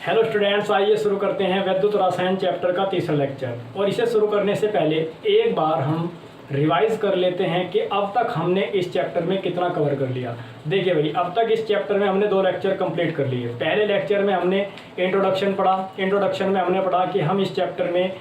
Hello students, आइए शुरू करते हैं वैद्युत रसायन चैप्टर का तीसरा लेक्चर। और इसे शुरू करने से पहले एक बार हम रिवाइज कर लेते हैं कि अब तक हमने इस चैप्टर में कितना कवर कर लिया। देखिए भाई, अब तक इस चैप्टर में हमने 2 लेक्चर कंप्लीट कर लिए। पहले लेक्चर में हमने इंट्रोडक्शन पढ़ा। इंट्रोडक्शन में हमने पढ़ा कि हम इस चैप्टर में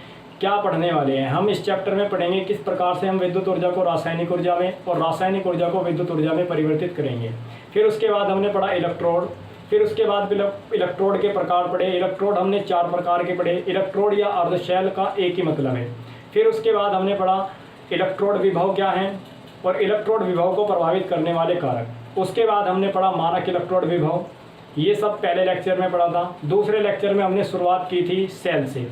क्या पढ़ने वाले हैं। हम इस चैप्टर में पढ़ेंगे किस प्रकार से हम विद्युत ऊर्जा को रासायनिक ऊर्जा में और रासायनिक ऊर्जा को विद्युत ऊर्जा में परिवर्तित करेंगे। फिर उसके बाद हमने पढ़ा इलेक्ट्रोड। फिर उसके बाद इलेक्ट्रोड के प्रकार पढ़े। इलेक्ट्रोड हमने 4 प्रकार के पढ़े। इलेक्ट्रोड या अर्धशैल का एक ही मतलब है। फिर उसके बाद हमने पढ़ा इलेक्ट्रोड विभव क्या है और इलेक्ट्रोड विभव को प्रभावित करने वाले कारक। उसके बाद हमने पढ़ा मानक इलेक्ट्रोड विभव। ये सब पहले लेक्चर में पढ़ा था। दूसरे लेक्चर में हमने शुरुआत की थी सेल से।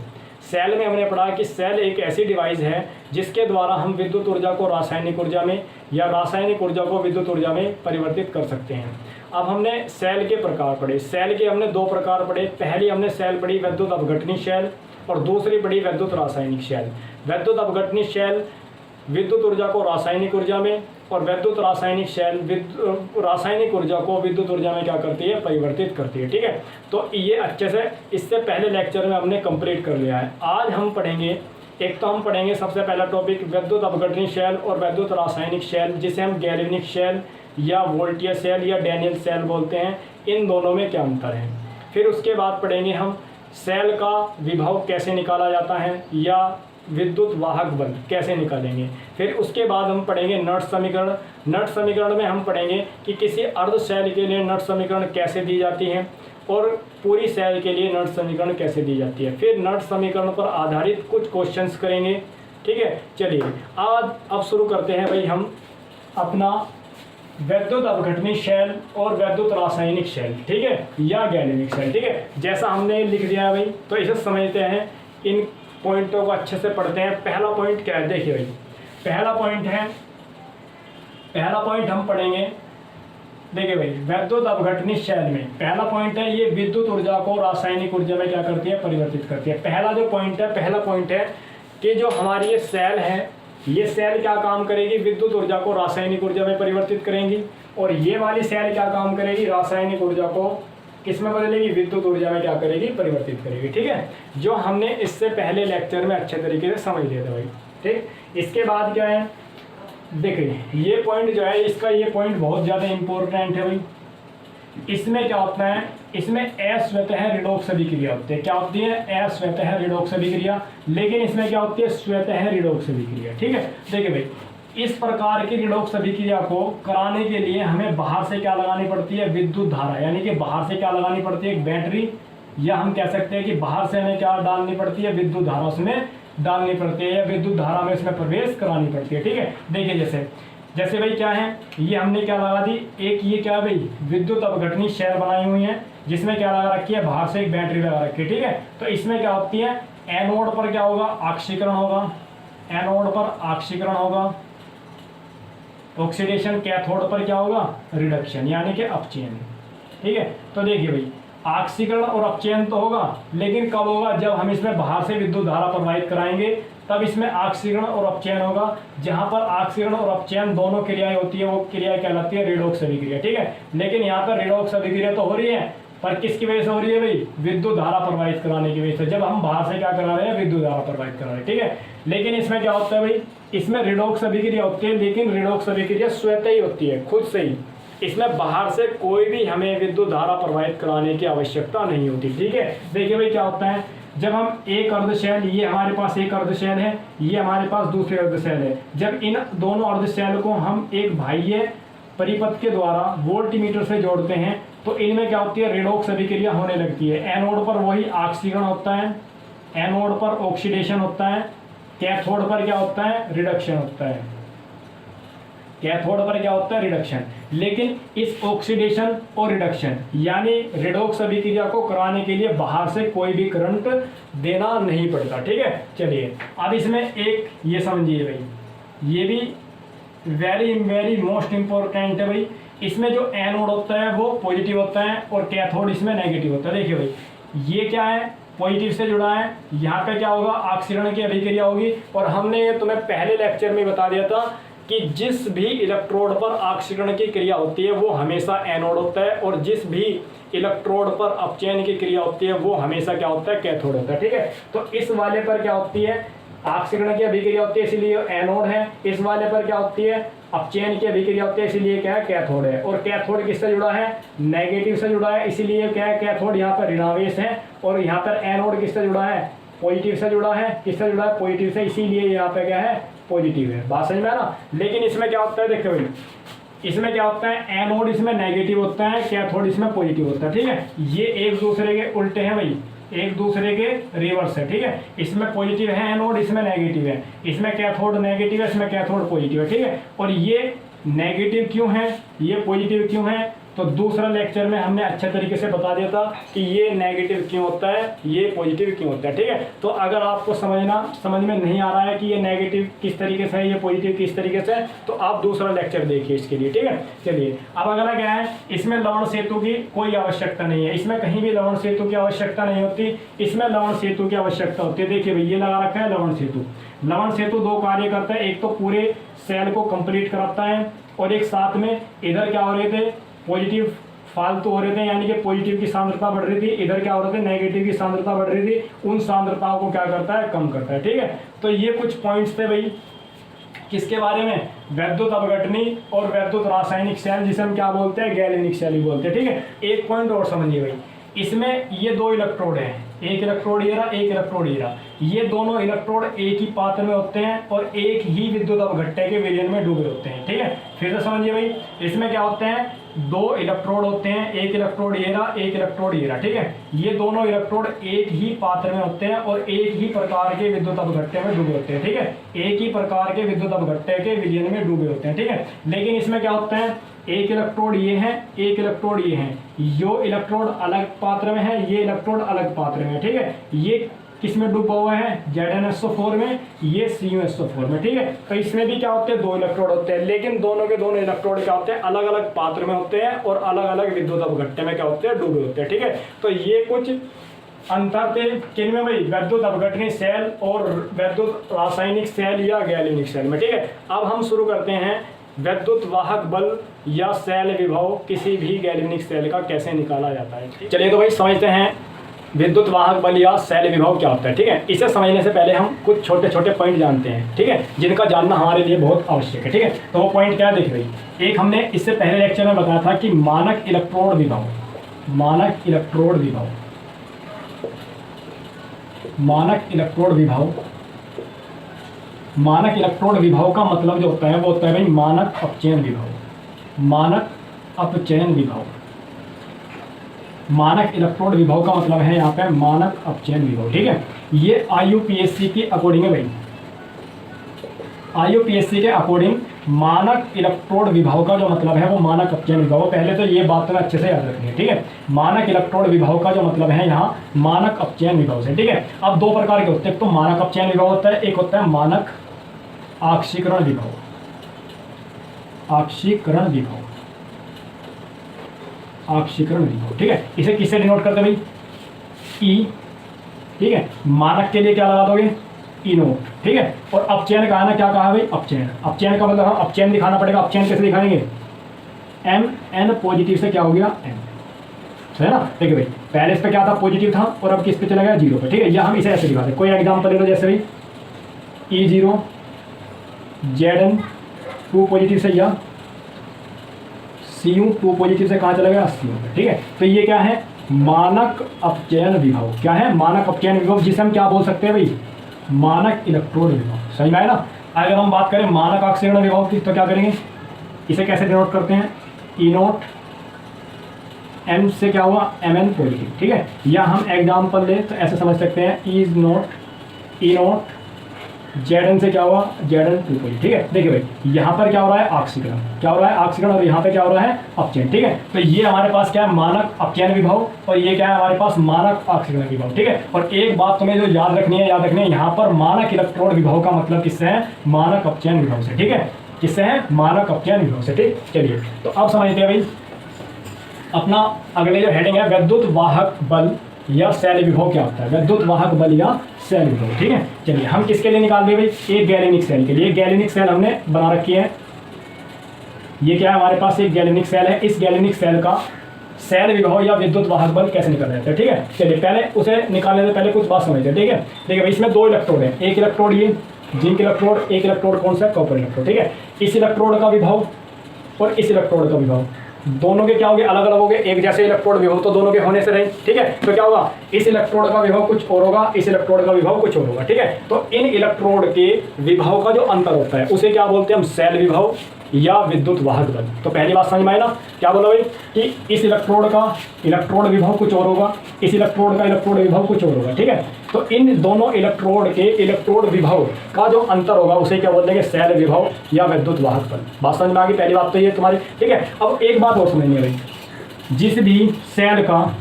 सेल में हमने पढ़ा कि सेल एक ऐसी डिवाइस है जिसके द्वारा हम विद्युत ऊर्जा को रासायनिक ऊर्जा में या रासायनिक ऊर्जा को विद्युत ऊर्जा में परिवर्तित कर सकते हैं। अब हमने सेल के प्रकार पढ़े। सेल के हमने 2 प्रकार पढ़े। पहली हमने सेल पढ़ी विद्युत अपघटनी सेल और दूसरी पढ़ी विद्युत रासायनिक सेल। विद्युत अपघटनी सेल विद्युत ऊर्जा को रासायनिक ऊर्जा में और विद्युत रासायनिक सेल रासायनिक ऊर्जा को विद्युत ऊर्जा में क्या करती है, परिवर्तित करती है। ठीक है, तो ये अच्छे से इससे पहले लेक्चर में हमने कंप्लीट कर लिया है। आज हम पढ़ेंगे, एक तो हम पढ़ेंगे सबसे पहला टॉपिक विद्युत अपघटनी सेल और विद्युत रासायनिक सेल, जिसे हम गैल्वेनिक सेल या वोल्टियर सेल या डैनियल सेल बोलते हैं। इन दोनों में क्या अंतर है। फिर उसके बाद पढ़ेंगे हम सेल का विभव कैसे निकाला जाता है या विद्युत वाहक बल कैसे निकालेंगे। फिर उसके बाद हम पढ़ेंगे नट समीकरण। नट समीकरण में हम पढ़ेंगे कि किसी अर्ध सेल के लिए नट समीकरण कैसे दी जाती है और पूरी सेल के लिए नट समीकरण कैसे दी जाती है। फिर नट समीकरण पर आधारित कुछ क्वेश्चंस करेंगे। ठीक है, चलिए आज अब शुरू करते हैं भाई हम अपना विद्युत अपघटनी सेल और विद्युत रासायनिक सेल, ठीक है, या गैल्वेनिक सेल। ठीक है, जैसा हमने लिख दिया है भाई, तो इसे समझते हैं, इन पॉइंटों को अच्छे से पढ़ते हैं। पहला पॉइंट क्या है, देखिए भाई, पहला पॉइंट हम पढ़ेंगे। देखिए भाई, विद्युत अपघटनी सेल में पहला पॉइंट है ये विद्युत ऊर्जा को रासायनिक ऊर्जा में क्या करती है, परिवर्तित करती है। पहला पॉइंट है कि जो हमारी ये सेल है, ये सेल क्या काम करेगी, विद्युत ऊर्जा को रासायनिक ऊर्जा में परिवर्तित करेंगी। और ये वाली सेल क्या काम करेगी, रासायनिक ऊर्जा को किस में बदलेगी, विद्युत ऊर्जा में क्या करेगी, परिवर्तित करेगी। ठीक है, जो हमने इससे पहले लेक्चर में अच्छे तरीके से समझ लिया था भाई। ठीक, इसके बाद क्या है, देखिए ये पॉइंट जो है, इसका ये पॉइंट बहुत ज़्यादा इंपॉर्टेंट है भाई। इसमें क्या होता है, इसमें अस्वतः रिडॉक्स अभिक्रिया होती है। क्या होती है, अस्वतः रिडॉक्स अभिक्रिया। लेकिन इसमें क्या होती है, स्वतः रिडॉक्स अभिक्रिया। ठीक है, देखिए भाई, इस प्रकार की रिडॉक्स अभिक्रिया को कराने के लिए हमें बाहर से क्या लगानी पड़ती है, विद्युत धारा, यानी कि बाहर से क्या लगानी पड़ती है, एक बैटरी, या हम कह सकते हैं कि बाहर से हमें क्या डालनी पड़ती है, विद्युत धारा उसमें डालनी पड़ती है या विद्युत धारा में उसमें प्रवेश करानी पड़ती है। ठीक है, देखिए जैसे भाई क्या है, ये हमने क्या लगा दी, एक ये क्या भाई विद्युत अपघटनी सेल बनाई हुई है जिसमें क्या लगा रखी है, बाहर से एक बैटरी लगा रखी है। ठीक है, तो इसमें क्या होती है, एनोड पर क्या होगा, ऑक्सीकरण होगा, एनोड पर ऑक्सीकरण होगा, ऑक्सीडेशन, कैथोड पर क्या होगा, रिडक्शन यानी कि अपचयन। ठीक है, तो देखिए भाई, ऑक्सीकरण और अपचयन तो होगा, लेकिन कब होगा, जब हम इसमें बाहर से विद्युत धारा प्रवाहित कराएंगे तब इसमें ऑक्सीकरण और अपचयन होगा। जहां पर ऑक्सीकरण और अपचयन दोनों क्रियाएं होती है वो क्रिया कहलाती है रिडॉक्स अभिक्रिया। ठीक है, लेकिन यहाँ पर रिडॉक्स अभिक्रिया तो हो रही है, पर किसकी वजह से हो रही है भाई, विद्युत धारा प्रवाहित कराने की वजह से। जब हम बाहर से क्या करा रहे हैं, विद्युत धारा प्रवाहित करा रहे हैं। ठीक है, लेकिन इसमें क्या होता है भाई, इसमें रिडॉक्स अभिक्रिया होती है, लेकिन रिडॉक्स अभिक्रिया स्वतः ही होती है, खुद से ही। इसमें बाहर से कोई भी हमें विद्युत धारा प्रवाहित कराने की आवश्यकता नहीं होती। ठीक है, देखिए भाई क्या होता है, जब हम एक अर्धशैल, ये हमारे पास एक अर्धशैल है, ये हमारे पास दूसरे अर्धशैल है, जब इन दोनों अर्धशैल को हम एक बाह्य परिपथ के द्वारा वोल्टमीटर से जोड़ते हैं तो इनमें क्या होती है, रिडॉक्स अभिक्रिया होने लगती है। एनोड पर वही ऑक्सीकरण होता है, एनोड पर ऑक्सीडेशन होता है, कैथोड पर क्या होता है, रिडक्शन होता है। कैथोड पर क्या होता है, रिडक्शन। लेकिन इस ऑक्सीडेशन और रिडक्शन यानी रिडॉक्स अभिक्रिया को कराने के लिए बाहर से कोई भी करंट देना नहीं पड़ता। ठीक है, चलिए अब इसमें एक ये समझिए भाई, ये भी वेरी मोस्ट इंपॉर्टेंट है भाई। इसमें जो एनोड होता है वो पॉजिटिव होता है और कैथोड इसमें नेगेटिव होता है। देखिए भाई, ये क्या है, पॉजिटिव से जुड़ा है, यहाँ पे क्या होगा, ऑक्सीकरण की अभिक्रिया होगी। और हमने तुम्हें पहले लेक्चर में बता दिया था कि जिस भी इलेक्ट्रोड पर ऑक्सीकरण की क्रिया होती है वो हमेशा एनोड होता है, और जिस भी इलेक्ट्रोड पर अपचयन की क्रिया होती है वो हमेशा क्या होता है, कैथोड होता है। ठीक है, तो इस वाले पर क्या होती है, ऑक्सीकरण की अभिक्रिया होती है, इसीलिए एनोड है। इस वाले पर क्या होती है, अपचयन की अभिक्रिया होती है, इसीलिए क्या है, कैथोड है। और कैथोड किससे जुड़ा है, नेगेटिव से जुड़ा है, इसीलिए क्या है, कैथोड यहाँ पर ऋणावेश है। और यहाँ पर एनोड किससे जुड़ा है, पॉजिटिव से जुड़ा है। किससे जुड़ा है, पॉजिटिव से, इसीलिए यहाँ पे क्या है, पॉजिटिव है। बात समझ में है ना। लेकिन इसमें क्या होता है, देखो भाई इसमें क्या होता है, एनोड इसमें नेगेटिव होता है, कैथोड इसमें पॉजिटिव होता है। ठीक है, ये एक दूसरे के उल्टे हैं भाई, एक दूसरे के रिवर्स है। ठीक है, इसमें पॉजिटिव है एनोड, इसमें नेगेटिव है, इसमें कैथोड नेगेटिव है, इसमें कैथोड पॉजिटिव है। ठीक है, और ये नेगेटिव क्यों है, ये पॉजिटिव क्यों है, तो दूसरा लेक्चर में हमने अच्छे तरीके से बता दिया था कि ये नेगेटिव क्यों होता है, ये पॉजिटिव क्यों होता है। ठीक है, तो अगर आपको समझ में नहीं आ रहा है कि ये नेगेटिव किस तरीके से है, ये पॉजिटिव किस तरीके से है, तो आप दूसरा लेक्चर देखिए इसके लिए। ठीक है, चलिए अब अगला क्या है, इसमें लवण सेतु की कोई आवश्यकता नहीं है, इसमें कहीं भी लवण सेतु की आवश्यकता नहीं होती, इसमें लवण सेतु की आवश्यकता होती है। देखिए भाई ये लगा रखा है लवण सेतु। लवण सेतु दो कार्य करता है, एक तो पूरे सेल को कंप्लीट कराता है, और एक साथ में इधर क्या हो रहे थे, पॉजिटिव फालतू हो रहे थे, यानी कि पॉजिटिव की सांद्रता बढ़ रही थी, इधर क्या हो रहा था, नेगेटिव की सांद्रता बढ़ रही थी, उन सांद्रताओं को क्या करता है, कम करता है। ठीक है, तो ये कुछ पॉइंट्स थे भाई किसके बारे में, वैद्युत अपघटनी और वैद्युत रासायनिक सेल, जिसे हम क्या बोलते हैं, गैलेनिक सेल भी बोलते हैं। ठीक है, एक पॉइंट और समझिए भाई, इसमें ये दो इलेक्ट्रोड हैं, एक इलेक्ट्रोड ये रहा, एक इलेक्ट्रोड ये रहा, ये दोनों इलेक्ट्रोड एक ही पात्र में होते हैं और एक ही विद्युत अपघट्य के विलयन में डूबे होते हैं। ठीक है, फिर से समझिए भाई, इसमें क्या होते हैं, दो इलेक्ट्रोड होते हैं, एक इलेक्ट्रोड ये रहा, एक इलेक्ट्रोड ये रहा। ठीक है, ये दोनों इलेक्ट्रोड एक ही पात्र में होते हैं और एक ही प्रकार के विद्युत अपघट्य में डूबे होते हैं। ठीक है, एक ही प्रकार के विद्युत अपघट्य के विलयन में डूबे होते हैं। ठीक है, लेकिन इसमें क्या होता है, एक इलेक्ट्रोड ये है, एक इलेक्ट्रोड ये है, यो इलेक्ट्रोड अलग पात्र में है, ये इलेक्ट्रोड अलग पात्र में है। ठीक है, ये किसमें डूबा हुआ है, ZnSO4 में, ये CuSO4 में। ठीक है, तो इसमें भी क्या होते हैं, दो इलेक्ट्रोड होते हैं, लेकिन दोनों के दोनों इलेक्ट्रोड क्या होते हैं, अलग अलग पात्र में होते हैं और अलग अलग विद्युत अपघट्य में क्या होते हैं, डूबे होते हैं। ठीक है, तो ये कुछ अंतर थे किनमें भाई, वैद्युत अपघटनी सेल और वैद्युत रासायनिक सेल या गैलेनिक सेल में। ठीक है, अब हम शुरू करते हैं वैद्युत वाहक बल या सेल विभव किसी भी गैलेनिक सेल का कैसे निकाला जाता है। चलिए तो भाई समझते हैं विद्युत वाहक बल या सेल विभव क्या होता है। ठीक है, इसे समझने से पहले हम कुछ छोटे छोटे पॉइंट जानते हैं। ठीक है, जिनका जानना हमारे लिए बहुत आवश्यक है। ठीक है, तो वो पॉइंट क्या है, देख भाई, एक हमने इससे पहले लेक्चर में बताया था कि मानक इलेक्ट्रोड विभव, मानक इलेक्ट्रोड विभव, मानक इलेक्ट्रोड विभव, मानक इलेक्ट्रोड विभव का मतलब जो होता है वो होता है भाई मानक अपचयन विभव, मानक अपचयन विभव। मानक इलेक्ट्रोड विभव का मतलब है यहाँ पे मानक अपचयन विभव। ठीक है, ये IUPAC की अकॉर्डिंग है भाई, IUPAC के अकॉर्डिंग मानक इलेक्ट्रोड विभव का जो मतलब है वो मानक अपचयन विभव। पहले तो ये बात अच्छे से याद रखनी है। ठीक है, मानक इलेक्ट्रोड विभव का जो मतलब है यहाँ मानक अपचयन विभव से। ठीक है, अब दो प्रकार के होते हैं, एक तो मानक अपचयन विभव होता है, एक होता है मानक आक्सीकरण विभव, आक्सीकरण विभव, आक्सीकरण विभव। ठीक है, इसे किससे डिनोट करते हैं भाई, ई। ठीक है, मानक के लिए क्या लगा दोगे, ई नोट। ठीक है, और अपचयन का है ना, क्या कहा भाई, अपचयन। अपचयन का मतलब हम अपचयन दिखाना पड़ेगा, अपचयन कैसे दिखाएंगे, Mn पॉजिटिव से क्या हो गया, M, है ना। देखिए भाई, पहले इस पे क्या था, पॉजिटिव था, और अब किस पे चला गया, 0 पे। ठीक है, या हम इसे ऐसे दिखाते हैं, कोई एग्जाम्पल ले लो, जैसे भाई E0 Zn2 पॉजिटिव से, या Cu2 पॉजिटिव से कहाँ चला गया, Cu पे। ठीक है, तो ये क्या है, मानक अपचयन विभव। क्या है, मानक अपचयन विभव, जिसे हम क्या बोल सकते हैं भाई, मानक इलेक्ट्रोड विभव। सही में है ना। अगर हम बात करें मानक आक्सीकरण विभव की, तो क्या करेंगे, इसे कैसे डिनोट करते हैं, ई नोट, एम से क्या हुआ, Mn पॉजिटिव। ठीक है, या हम एग्जाम्पल ले तो ऐसे समझ सकते हैं, ई नोट Zn से क्या हुआ, Zn2 पॉजिटिव। ठीक है, देखिए भाई यहाँ पर क्या हो रहा है, ऑक्सीकरण, क्या हो रहा है, ऑक्सीकरण, और यहाँ पे क्या हो रहा है, अपचयन। ठीक है, तो ये हमारे पास क्या है, मानक अपचयन विभव, और ये क्या है हमारे पास, मानक ऑक्सीकरण विभव। ठीक है, और एक बात तुम्हें जो याद रखनी है, यहाँ पर मानक इलेक्ट्रोड विभव का मतलब किससे है, मानक अपचयन विभव से। ठीक है, किससे है, मानक अपचयन विभव से। ठीक, चलिए तो अब समझते हैं भाई अपना अगले जो हेडिंग है, वैद्युत वाहक बल या सेल विभव क्या होता है, वैद्युत वाहक बल या सेल विभव। ठीक है, चलिए हम किसके लिए निकाल रहे भाई, एक गैलेनिक सेल के लिए। गैलेनिक सेल हमने बना रखी है, ये क्या है हमारे पास, एक गैलेनिक सेल है। इस गैलेनिक सेल का सेल विभव या विद्युत वाहक बल कैसे निकाला जाता है। ठीक है, चलिए पहले उसे निकालने से पहले कुछ बात समझते हैं। ठीक है, देखिए भाई इसमें 2 इलेक्ट्रोड है, एक इलेक्ट्रोड ये जिंक इलेक्ट्रोड, एक इलेक्ट्रोड कौन सा, कॉपर इलेक्ट्रोड। ठीक है, इस इलेक्ट्रोड का विभव और इस इलेक्ट्रोड का विभव दोनों के क्या होंगे, अलग अलग होंगे। एक जैसे इलेक्ट्रोड विभव तो दोनों के होने से रहे। ठीक है, तो क्या होगा, इस इलेक्ट्रोड का विभव कुछ और होगा, इस इलेक्ट्रोड का विभव कुछ और होगा। ठीक है, तो इन इलेक्ट्रोड के विभव का जो अंतर होता है उसे क्या बोलते हैं हम, सेल विभव या विद्युत वाहक बल। तो पहली बात समझ में आई ना, क्या बोला भाई कि इस इलेक्ट्रोड का इलेक्ट्रोड विभव कुछ और होगा, इस इलेक्ट्रोड का इलेक्ट्रोड विभव कुछ और होगा। ठीक है, तो इन दोनों इलेक्ट्रोड के इलेक्ट्रोड विभव का जो अंतर होगा उसे क्या बोल देंगे, सेल विभव या विद्युत वाहक बल। बात समझ में आ गई, पहली बात तो ये तुम्हारी। ठीक है, अब एक बात और समझनी है भाई, जिस भी सेल का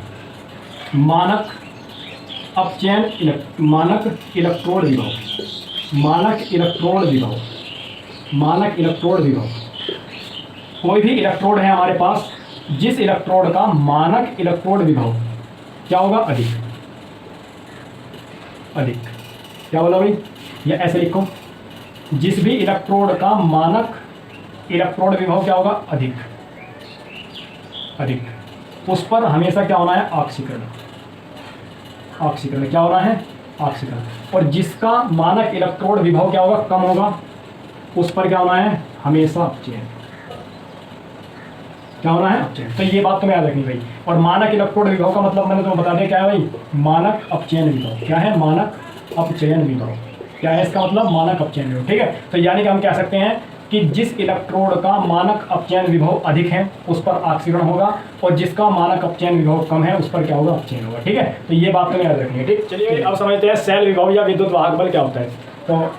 मानक अपचयन मानक इलेक्ट्रोड विभव कोई भी इलेक्ट्रोड है हमारे पास, जिस इलेक्ट्रोड का मानक इलेक्ट्रोड विभव क्या होगा, अधिक। क्या बोला भाई, या ऐसे लिखो, जिस भी इलेक्ट्रोड का मानक इलेक्ट्रोड विभव क्या होगा, अधिक। उस पर हमेशा क्या होना है, ऑक्सीकरण क्या होना है, ऑक्सीकरण। और जिसका मानक इलेक्ट्रोड विभव क्या होगा, कम होगा, उस पर क्या होना है, हमेशा अपचयन। क्या होना है, अपचयन। तो ये बात तुम्हें याद रखनी भाई। और मानक इलेक्ट्रोड विभव का मतलब मैंने तुम्हें बता दिया, क्या है भाई, मानक अपचयन विभव। क्या है, मानक अपचयन विभव। क्या है इसका मतलब, मानक अपचयन विभव। ठीक है, तो यानी कि हम कह सकते हैं कि जिस इलेक्ट्रोड का मानक अपचयन विभव अधिक है उस पर ऑक्सीकरण होगा, और जिसका मानक अपचयन विभव कम है उस पर क्या होगा, अपचयन होगा। ठीक है, तो ये बात तुम्हें याद रखनी है। ठीक, चलिए अब समझते हैं सेल विभव या विद्युत वाहक बल क्या होता है। तो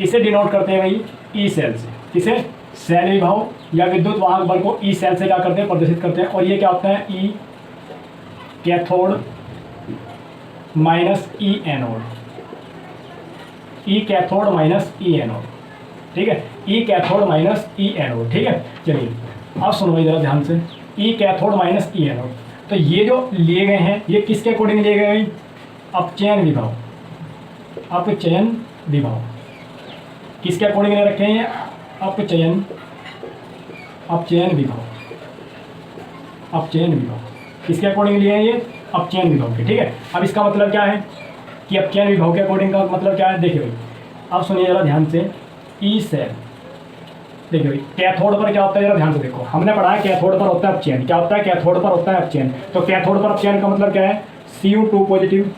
इसे डिनोट करते हैं भाई ई सेल से। किसे, सेल विभव या विद्युत वाहक बल को ई सेल से क्या करते हैं, प्रदर्शित करते हैं। और ये क्या होता है, ई कैथोड माइनस ई एनोड। ई कैथोड माइनस ई एनोड। ठीक है, ई कैथोड माइनस ई एनोड। ठीक है, चलिए अब सुनो भाई जरा ध्यान से, ई कैथोड माइनस ई एनोड। तो ये जो लिए गए हैं ये किसके अकॉर्डिंग लिए गए भाई, अपचयन विभव। किसके अकॉर्डिंग ले रखे हैं ये, अपचयन विभव। किसके अकॉर्डिंग लिए हैं ये, अपचयन विभव के। ठीक है, अब इसका मतलब क्या है कि अपचयन विभव के अकॉर्डिंग का मतलब क्या है, देखिए भाई अब सुनिए जरा ध्यान से, ई सेल। देखिए भाई कैथोड पर क्या होता है, जरा ध्यान से देखो, हमने पढ़ा है कैथोड पर होता है अपचयन। क्या होता है, कैथोड पर होता है अपचयन। तो कैथोड पर अपचयन का मतलब क्या है, Cu2 पॉजिटिव।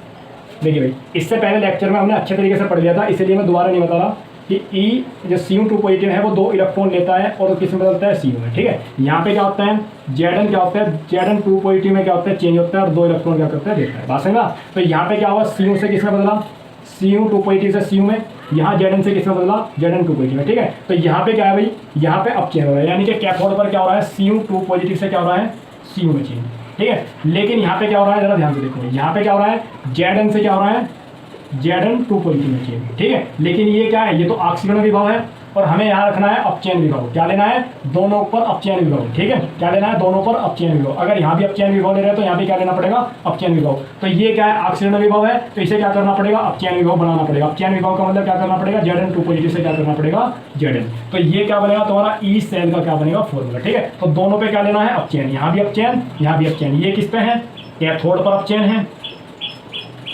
देखिए भाई इससे पहले लेक्चर में हमने अच्छे तरीके से पढ़ लिया था, इसलिए मैं दोबारा नहीं बता रहा कि ई जो Cu2 पॉजिटिव है वो 2 इलेक्ट्रॉन लेता है और किस में बदलता है, Cu में। ठीक है, यहाँ पे क्या होता है, Zn क्या होता है, Zn2 पॉजिटिव में क्या होता है, चेंज होता है और 2 इलेक्ट्रॉन क्या करता है, देता है। बात समझा। तो यहाँ पे क्या हुआ, Cu से किस में बदला, Cu2 पॉजिटिव से Cu में। यहाँ Zn से किस में बदला, Zn2 पॉजिटिव में। ठीक है, तो यहाँ पे क्या है भाई, यहाँ पे अपचयन हो रहा है, यानी कि कैथोड पर क्या हो रहा है, Cu2 पॉजिटिव से क्या हो रहा है, Cu में चेंज। ठीक है, लेकिन यहाँ पे क्या हो रहा है, जरा ध्यान से देखो, यहाँ पे क्या हो रहा है, Zn से क्या हो रहा है, Zn2 पॉजिटिव में चेंज। ठीक है, लेकिन ये क्या है, ये तो ऑक्सीकरण विभव है और हमें यहाँ रखना है अपचयन विभव। क्या लेना है, दोनों पर अपचयन विभव। ठीक है, क्या लेना है, दोनों पर अपचयन विभव। अगर यहाँ भी अपचयन विभव ले रहे हैं तो यहाँ भी क्या लेना पड़ेगा, अपचयन विभव। तो ये क्या है, ऑक्सीकरण विभव है, तो इसे क्या करना पड़ेगा, अपचयन विभव बनाना पड़ेगा। अपचयन विभव का मतलब क्या करना पड़ेगा, Zn2 पॉजिटिव से क्या करना पड़ेगा, Zn। तो ये क्या बनेगा तुम्हारा, ई सेल का क्या बनेगा, फॉर्मूला। ठीक है, तो दोनों पे क्या लेना है, अपचयन। यहाँ भी अपचयन, यहाँ भी अपचयन। ये किस पे है, कैथोड पर अपचयन है,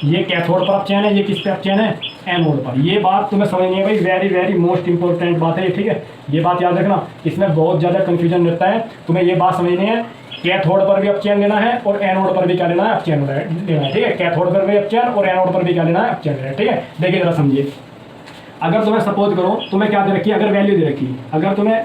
ये कैथोड पर अपचयन है, ये किस पे अपचयन है, एनोड पर। ये बात तुम्हें समझनी है भाई, वेरी मोस्ट इंपॉर्टेंट बात है। ठीक है, ये बात याद रखना, इसमें बहुत ज़्यादा कंफ्यूजन रहता है। तुम्हें ये बात समझनी है, कैथोड पर भी अपचयन लेना है और एनोड पर भी क्या लेना है, अपचयन लेना है। ठीक है, कैथोड पर भी अपचयन और एनोड पर भी क्या लेना है, अपचयन लेना है। ठीक है, देखिए जरा समझिए, अगर तुम्हें सपोज करो तुम्हें क्या दे रखी है, अगर वैल्यू दे रखी है, अगर तुम्हें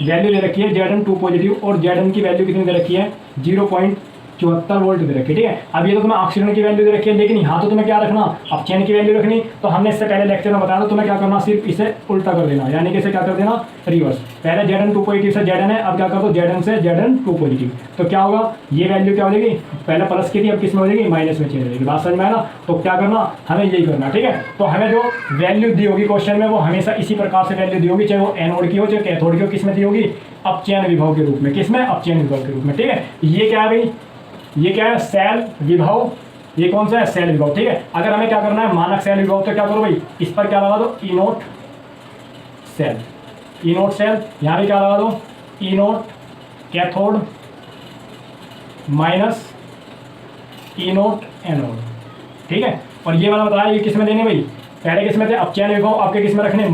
वैल्यू दे रखी है Zn2 पॉजिटिव और Zn की वैल्यू कितनी दे रखी है, 0.74 वोल्ट दे रखी है। ठीक है, अब ये तो तुम्हें ऑक्सीकरण की वैल्यू दे रखी है, लेकिन यहाँ तो तुम्हें क्या रखना, अपचयन की वैल्यू रखनी। तो हमने इससे पहले लेक्चर में बताया था, तुम्हें क्या करना, सिर्फ इसे उल्टा कर देना, यानी कि इसे क्या कर देना, रिवर्स। पहले Zn2 पॉजिटिव से Zn है, अब क्या कर दो, Zn से Zn2 पॉजिटिव। तो क्या होगा, ये वैल्यू क्या हो जाएगी, पहले प्लस की थी अब किस में हो जाएगी, माइनस में चेंज हो जाएगी। बात समझ में आया ना। तो क्या करना, हमें यही करना। ठीक है, तो हमें जो वैल्यू दी होगी क्वेश्चन में वो हमेशा इसी प्रकार से वैल्यू दी होगी, चाहे वो एनोड की हो चाहे कैथोड की हो। किस में दी होगी, अपचयन विभव के रूप में। किस में, अपचयन विभव के रूप में। ठीक है, ये क्या है भाई, ये क्या है, सेल विभव। ये कौन सा है, सेल विभव। ठीक है, अगर हमें क्या करना है, मानक सेल विभव, तो क्या करो भाई, इस पर क्या लगा दो, ई नोट सेल। यहाँ पे क्या लगा दो, ई नोट कैथोड माइनस ई नोट एन नोट, ठीक है। और ये वाला बताया ये किस में देने भाई, पहले किस में थे अपचयन विभव, आपके किस में रखने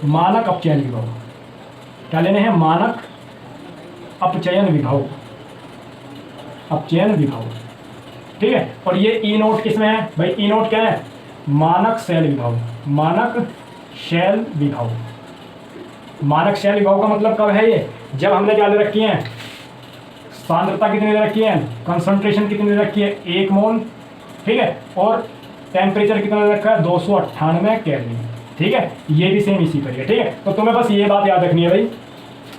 मानक अपचयन विभव, क्या लेने हैं मानक अपचयन विभव, अपचयन विभव, ठीक है। और ये ई नोट किस में है भाई, ई नोट क्या है मानक शैल विभव, मानक शैल विभव। मानक शैल विभव का मतलब कब है ये, जब हमने क्या ले रखी है सांद्रता कितनी दे रखी है, कंसंट्रेशन कितनी दे रखी है 1 मोल, ठीक है। और टेम्परेचर कितना दे रखा है 298 केल्विन, ठीक है। ये भी सेम इसी पर है, ठीक है। तो तुम्हें बस ये बात याद रखनी है भाई,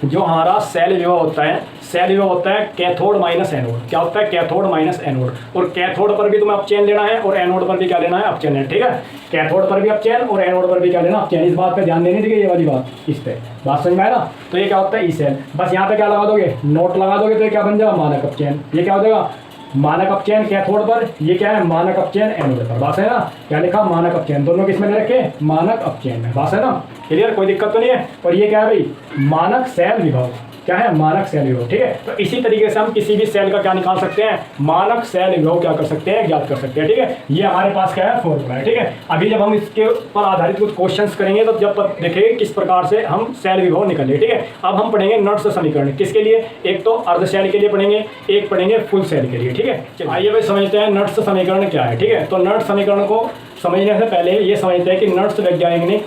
जो हमारा सेल विभव होता है, सेल विभव होता है कैथोड माइनस एनोड, क्या होता है कैथोड माइनस एनोड। और कैथोड पर भी तुम्हें अपचयन लेना है और एनोड पर भी क्या लेना है अपचयन है, ठीक है। कैथोड पर भी अपचयन और एनोड पर भी क्या लेना अपचयन, इस बात पे ध्यान देनी थी, ये वाली बात, इस पे बात समझ में आया ना। तो ये क्या होता है ई सेल, बस यहाँ पे क्या लगा दोगे नोट लगा दोगे तो ये क्या बन जाएगा मानक अपचयन, ये क्या हो जाएगा मानक अपचयन कैथोड पर, ये क्या है मानक अपचयन एनोड पर, बात है ना। क्या लिखा मानक अपचयन, दोनों किसमें ले रखे मानक अपचयन में, बात है ना, क्लियर, कोई दिक्कत तो नहीं है। और ये क्या है भाई मानक सेल विभव, क्या है मानक सेल विभव, ठीक है। तो इसी तरीके से हम किसी भी सेल का क्या निकाल सकते हैं मानक सेल विभव क्या कर सकते हैं ज्ञात कर सकते हैं, ठीक है। ये हमारे पास क्या है फॉर्मूला है, ठीक है। अभी जब हम इसके पर आधारित कुछ क्वेश्चंस करेंगे तो जब देखेंगे किस प्रकार से हम सेल विभव निकालेंगे, ठीक है। अब हम पढ़ेंगे नट्स समीकरण, किसके लिए, एक तो अर्ध सेल के लिए पढ़ेंगे, एक पढ़ेंगे फुल सेल के लिए, ठीक है। आइए भाई समझते हैं नट्स समीकरण क्या है, ठीक है। तो नट्स समीकरण को समझने से पहले ये समझते हैं कि नट्स वैज्ञानिक ने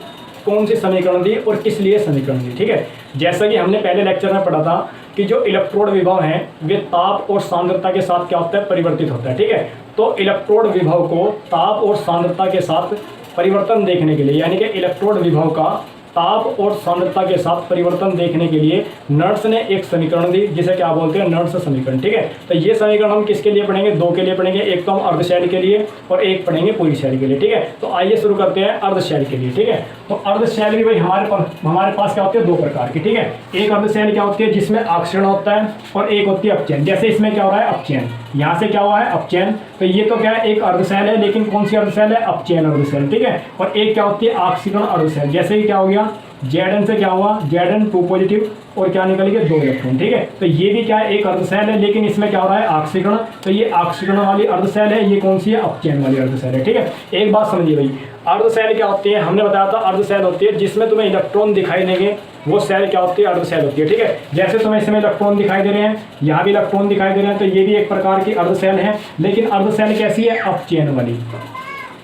कौन सी समीकरण दी और किस लिए समीकरण दी, ठीक है। जैसा कि हमने पहले लेक्चर में पढ़ा था कि जो इलेक्ट्रोड विभव हैं वे ताप और सांद्रता के साथ क्या होता है परिवर्तित होता है, ठीक है। तो इलेक्ट्रोड विभव को ताप और सांद्रता के साथ परिवर्तन देखने के लिए, यानी कि इलेक्ट्रोड विभव का ताप और सांद्रता के साथ परिवर्तन देखने के लिए नट्स ने एक समीकरण दी जिसे क्या बोलते हैं नट्स समीकरण, ठीक है। तो ये समीकरण हम किसके लिए पढ़ेंगे, दो के लिए पढ़ेंगे, एक तो हम अर्धशैल के लिए और एक पढ़ेंगे पूरी शैल के लिए, ठीक है। तो आइए शुरू करते हैं अर्धशैल के लिए, ठीक है। तो अर्धशैल भी भाई हमारे पास क्या होती है दो प्रकार की, ठीक है। एक अर्धशैल क्या होती है जिसमें आक्षरण होता है और एक होती है अपचयन, जैसे इसमें क्या हो रहा है अपचयन, यहाँ से क्या हुआ है अपचयन, तो ये तो क्या है एक अर्धशैल है, लेकिन कौन सी अर्धशैल है अपचयन अर्धशैल, ठीक है। और एक क्या होती है आक्सीकरण अर्धशैल, जैसे ही क्या हो गया Zn से क्या हुआ Zn 2 पॉजिटिव और क्या निकल गया 2 इलेक्ट्रॉन, ठीक है। तो ये भी क्या है एक अर्धशैल है, लेकिन इसमें क्या हो रहा है आक्सीकरण, तो ये आक्सीकरण वाली अर्धशैल है, ये कौन सी है अपचयन वाली अर्धशैल है, ठीक है। एक बात समझिए भाई अर्धशैल क्या होती है, हमने बताया था अर्धशैल होती है जिसमें तुम्हें इलेक्ट्रॉन दिखाई देंगे, वो सेल क्या होती है अर्धशैल होती है, ठीक है। जैसे तुम्हें इसमें इलेक्ट्रॉन दिखाई दे रहे हैं, यहाँ भी इलेक्ट्रॉन दिखाई दे रहे हैं, तो ये भी एक प्रकार की अर्धशैल है, लेकिन अर्धशैल कैसी है अपचयन वाली,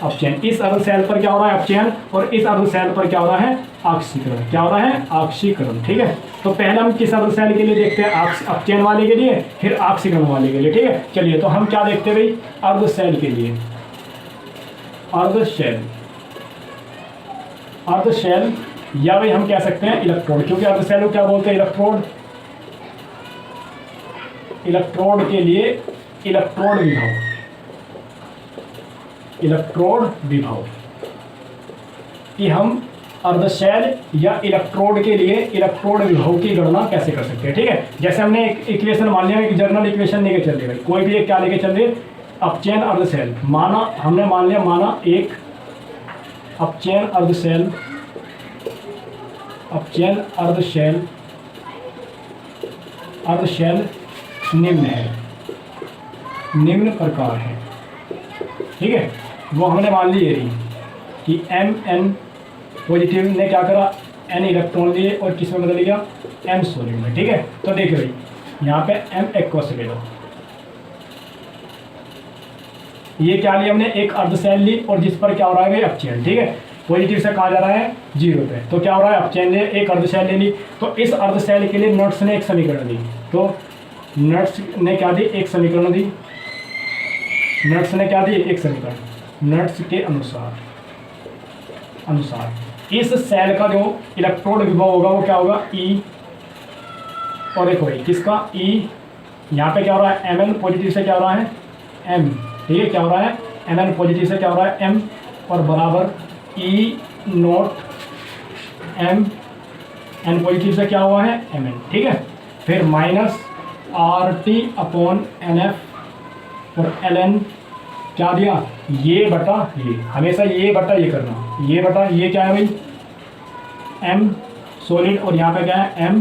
अपचयन। इस अर्धशैल पर क्या हो रहा है अपचयन और इस अर्धशैल पर क्या हो रहा है आक्सीकरण, क्या हो रहा है आक्सीकरण, ठीक है। तो पहले हम किस अर्धशैल के लिए देखते हैं अपचयन वाले के लिए, फिर आक्सीकरण वाले के लिए, ठीक है। चलिए तो हम क्या देखते हैं भाई अर्धशैल के लिए, अर्धशैल, अर्धशैल या भाई हम कह सकते हैं इलेक्ट्रोड, क्योंकि अर्धशैल को क्या बोलते हैं इलेक्ट्रोड, इलेक्ट्रोड के लिए इलेक्ट्रोड विभव, इलेक्ट्रोड विभव कि हम अर्धशैल या इलेक्ट्रोड के लिए इलेक्ट्रोड विभव की गणना कैसे कर सकते हैं, ठीक है। जैसे हमने एक इक्वेशन मान लिया, एक जर्नल इक्वेशन लेके चल रहे, कोई भी एक क्या लेके चल रहे अपचयन अर्धशैल, माना हमने मान लिया माना एक अपचयन अर्धशैल, अपचयन अर्धशैल, अर्धशैल निम्न है, निम्न प्रकार है, ठीक है। वो हमने मान ली रही कि Mn पॉजिटिव ने क्या करा N इलेक्ट्रॉन लिए और किस में बदल गया M सॉलिड में, ठीक है। तो देखिए भाई यहाँ पे M एक्वस ले लो, ये क्या लिया हमने एक अर्धशैल ली और जिस पर क्या हो रहा है अपचयन, ठीक है। पॉजिटिव से कहा जा रहा है 0 पे, तो क्या हो रहा है अपचयन ले एक अर्धशैल ले ली, तो इस अर्धशैल के लिए नट्स ने एक समीकरण दी, तो नट्स ने क्या दी एक समीकरण दी, नट्स ने क्या दी एक समीकरण, नट्स के अनुसार इस सेल का जो इलेक्ट्रोड विभव होगा वो क्या होगा E, और एक वही किसका E, यहाँ पे क्या हो रहा है Mn पॉजिटिव से क्या हो रहा है M, ठीक है, क्या हो रहा है Mn पॉजिटिव से क्या हो रहा है M, और बराबर E note M, N positive से क्या हुआ है Mn, ठीक है। फिर माइनस RT अपॉन NF और Ln क्या दिया ये बटा ये, हमेशा ये बटा ये करना, ये बटा ये क्या है भाई M सॉलिड और यहाँ पे क्या है M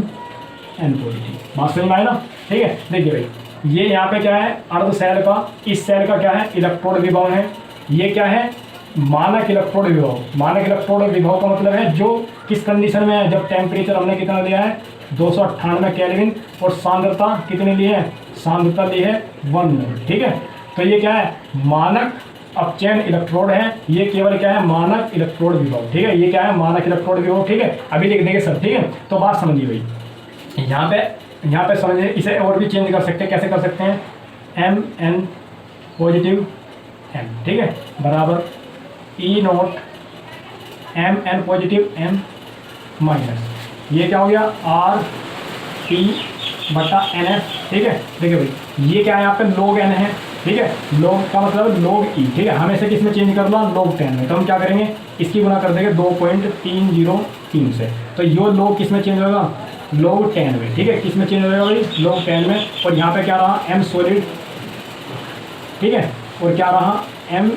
N पॉजिटिव, बात समझ में आए ना, ठीक है। देखिए भाई ये यहाँ पे क्या है, अर्ध सेल का, इस सेल का क्या है, इलेक्ट्रोड विभव है। ये क्या है, मानक इलेक्ट्रोड विभव। मानक इलेक्ट्रोड विभव का मतलब है जो किस कंडीशन में है, जब टेम्परेचर हमने कितना लिया है 298 केल्विन और सांद्रता कितने लिए है, सांद्रता ली है 1 मोल। ठीक है, तो ये क्या है, मानक अपचयन इलेक्ट्रोड है। ये केवल क्या है, मानक इलेक्ट्रोड विभव। ठीक है, ये क्या है, मानक इलेक्ट्रोड विभव। ठीक है, अभी लिख देंगे सर। ठीक है, तो बात समझिए भाई, यहाँ पे समझिए, इसे और भी चेंज कर सकते हैं। कैसे कर सकते हैं, एम एन पॉजिटिव एम, ठीक है, बराबर E naught M N positive M minus, ये क्या हो गया, आर टी बटा एन एफ। ठीक है, देखिए भाई ये क्या है, यहाँ पे लोग एन है। ठीक है, लोग का मतलब लोग ई। ठीक है, हमें से किस में चेंज कर लो, लोग 10 में, तो हम क्या करेंगे, इसकी गुना कर देंगे 2.303 से, तो यो लोग किस में चेंज होगा, लोग 10 में। ठीक है, किस में चेंज होगा भाई, लोग 10 में। और यहाँ पे क्या रहा, एम सॉलिड। ठीक है, और क्या रहा, एम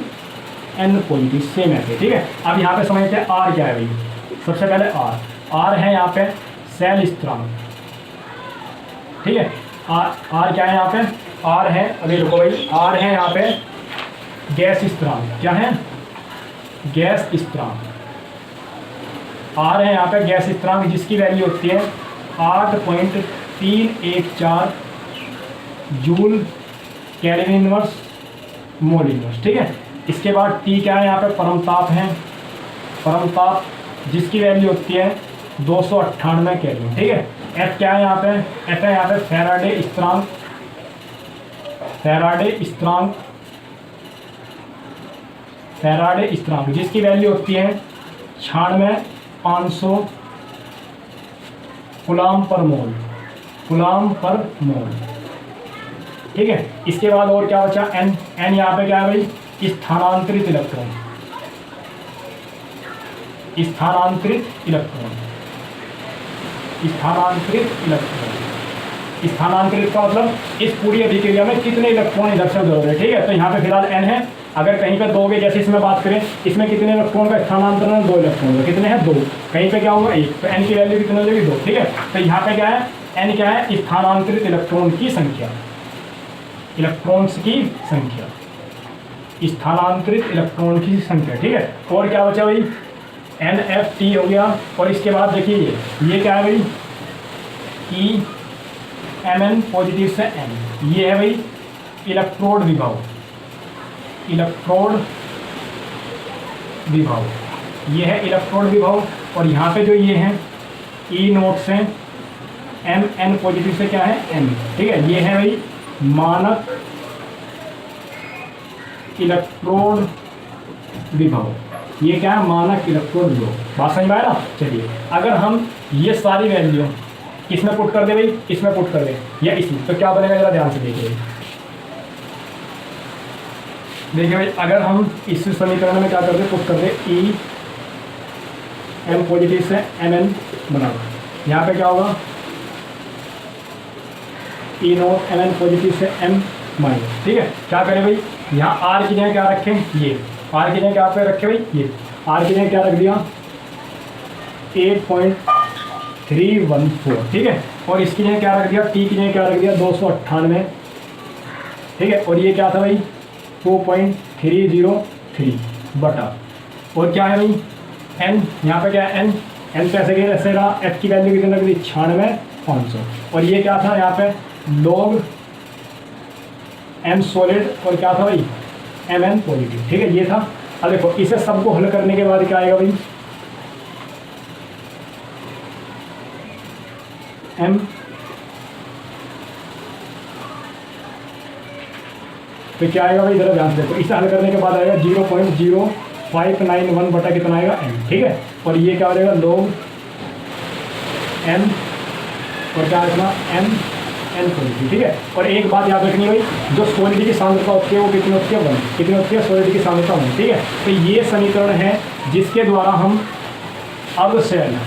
एन पॉजिटिव, सेम ऐसे। ठीक है, अब यहाँ पे समझते हैं आर क्या है भाई। सबसे पहले आर है यहाँ पे सेल स्थिरांक। ठीक है, आर क्या है यहाँ पे, आर है, अभी रुको भाई, आर है यहाँ पे गैस स्थिरांक। क्या है, गैस स्थिरांक। आर है यहाँ पे गैस स्थिरांक, जिसकी वैल्यू होती है 8.314 joule kelvin inverse mole inverse. ठीक है, इसके बाद टी क्या है यहाँ पे, परमताप है, परमताप जिसकी वैल्यू होती है 298 केल्विन। ठीक है, एफ क्या है यहाँ पे, एफ है यहाँ पे फैराडे स्थिरांक, फैराडे स्थिरांक, फैराडे स्थिरांक जिसकी वैल्यू होती है 96,500 कूलाम पर मोल, कूलाम पर मोल। ठीक है, इसके बाद और क्या बचा, एन। एन यहाँ पे क्या है भाई, स्थानांतरित इलेक्ट्रॉन, स्थानांतरित इलेक्ट्रॉन, स्थानांतरित इलेक्ट्रॉन। स्थानांतरित का मतलब इस पूरी अभिक्रिया में कितने इलेक्ट्रॉन इधर से उधर हो रहे हैं। ठीक है, तो यहाँ पे फिलहाल एन है, अगर कहीं पे दोगे, जैसे इसमें बात करें, इसमें कितने इलेक्ट्रॉन का स्थानांतरण है, 2 इलेक्ट्रॉन का, कितने हैं 2, कहीं पे क्या होगा 1, तो एन की वैल्यू कितनी हो जाएगी 2। ठीक है, तो यहाँ पे क्या है, एन क्या है, स्थानांतरित इलेक्ट्रॉन की संख्या, इलेक्ट्रॉन्स की संख्या, स्थानांतरित इलेक्ट्रॉन की संख्या। ठीक है, और क्या बचा भाई, एन एफ टी हो गया। और इसके बाद देखिए ये क्या है भाई, ई एम एन पॉजिटिव से एन, ये है भाई इलेक्ट्रोड विभव, इलेक्ट्रोड विभव, ये है इलेक्ट्रोड विभव। और यहाँ पे जो ये हैं ई नोट से एम एन पॉजिटिव से क्या है, एन। ठीक है, ये है भाई मानक इलेक्ट्रोड विभव, ये क्या है, मानक इलेक्ट्रोड विभव। बात समझ में आया ना। चलिए, अगर हम ये सारी वैल्यू इसमें पुट कर दे भाई, इसमें पुट कर दे या इसमें, तो क्या बनेगा, जरा ध्यान से देखिए। देखिए भाई, अगर हम इस समीकरण में क्या कर दे, पुट कर दे ई एम पॉजिटिव से एम एन बराबर, यहाँ पे क्या होगा, ई नोट एम एन पॉजिटिव से एम माइनस। ठीक है, क्या करें भाई, यहाँ आर की जगह क्या रखें, ये आर की जगह क्या पे रखे भाई, ये आर की जगह क्या रख दिया 8.314। ठीक है, और इसकी जगह क्या रख दिया, टी की जगह क्या रख दिया 298। ठीक है, और ये क्या था भाई 2.303 बटा, और क्या है भाई एन, यहाँ पे क्या है एन, एन पे ऐसे रहा, एफ की वैल्यू कितनी रख दी 96,500। और ये क्या था यहाँ पे लॉग एम सॉलिड, और क्या था भाई एम एन पॉजिटिव। ठीक है, ये था। अब देखो इसे सबको हल करने के बाद क्या आएगा भाई, एम, तो क्या आएगा भाई, जरा ध्यान से देखो, इसे हल करने के बाद आएगा 0.0591 बटा कितना आएगा एम। ठीक है, और ये क्या हो जाएगा लॉग एम, और क्या रखना एम एन पॉजिटिव। ठीक है, और एक बात याद रखनी भाई, जो सॉलिड की सांद्रता होती है वो कितनी होती है 1, कितनी होती है सॉलिड की सांद्रता 1। ठीक है, तो ये समीकरण है जिसके द्वारा हम अर्ध सेल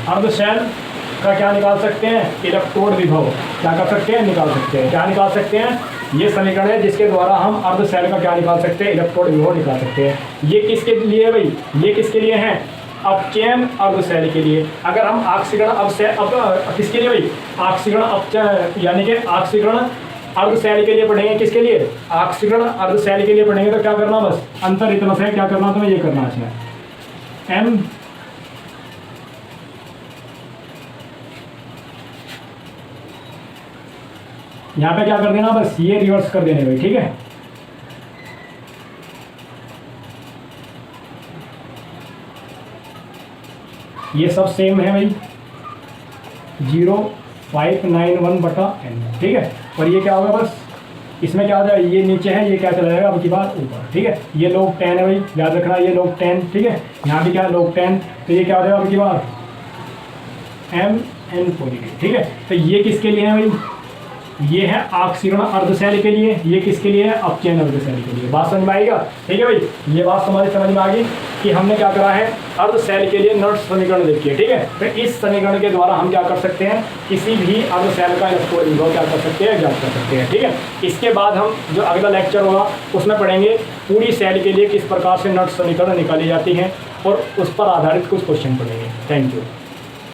का क्या निकाल सकते हैं, इलेक्ट्रोड विभव क्या कर सकते हैं, निकाल सकते हैं। क्या निकाल सकते हैं, ये समीकरण है जिसके द्वारा हम अर्ध सेल का क्या निकाल सकते हैं, इलेक्ट्रोड विभव निकाल सकते हैं। ये किसके लिए है भाई, ये किसके लिए है, अपचयन अर्ध सेल के लिए। अगर हम ऑक्सीकरण अब किसके लिए भाई, ऑक्सीकरण अपचयन, यानी कि ऑक्सीकरण अर्ध सेल के लिए पढ़ेंगे, किसके लिए, ऑक्सीकरण अर्ध सेल के लिए पढ़ेंगे। तो क्या करना, बस अंतर इतना सा है, क्या करना तुम्हें, ये करना है एम यहाँ पे क्या कर देना, बस ये रिवर्स कर देने भाई, ठीक है। ये सब सेम है भाई, 0.591/n, ठीक है। और ये क्या होगा, बस इसमें क्या हो जाएगा, ये नीचे है, ये क्या चला जाएगा अब की बार ऊपर, ठीक है। ये log 10 है भाई, याद रखना, ये log 10, ठीक है। यहाँ भी क्या है log 10, तो ये क्या हो जाएगा अब की बार mn पॉजिटिव, ठीक है। तो ये किसके लिए है भाई, ये है ऑक्सीकरण अर्ध सेल के लिए, ये किसके लिए है, अपचयन अर्ध सेल के लिए। बात समझ में आएगा, ठीक है भाई। ये बात समझ में आ गई कि हमने क्या करा है, अर्ध सेल के लिए नर्स समीकरण देखिए, ठीक है। तो इस समीकरण के द्वारा हम क्या कर सकते हैं, किसी भी अर्ध सेल का इलेक्ट्रॉन विभव क्या कर सकते हैं, ज्ञात कर सकते हैं, ठीक है। इसके बाद हम जो अगला लेक्चर होगा उसमें पढ़ेंगे पूरी सेल के लिए किस प्रकार से नर्स समीकरण निकाली जाती हैं और उस पर आधारित कुछ क्वेश्चन पढ़ेंगे। Thank you.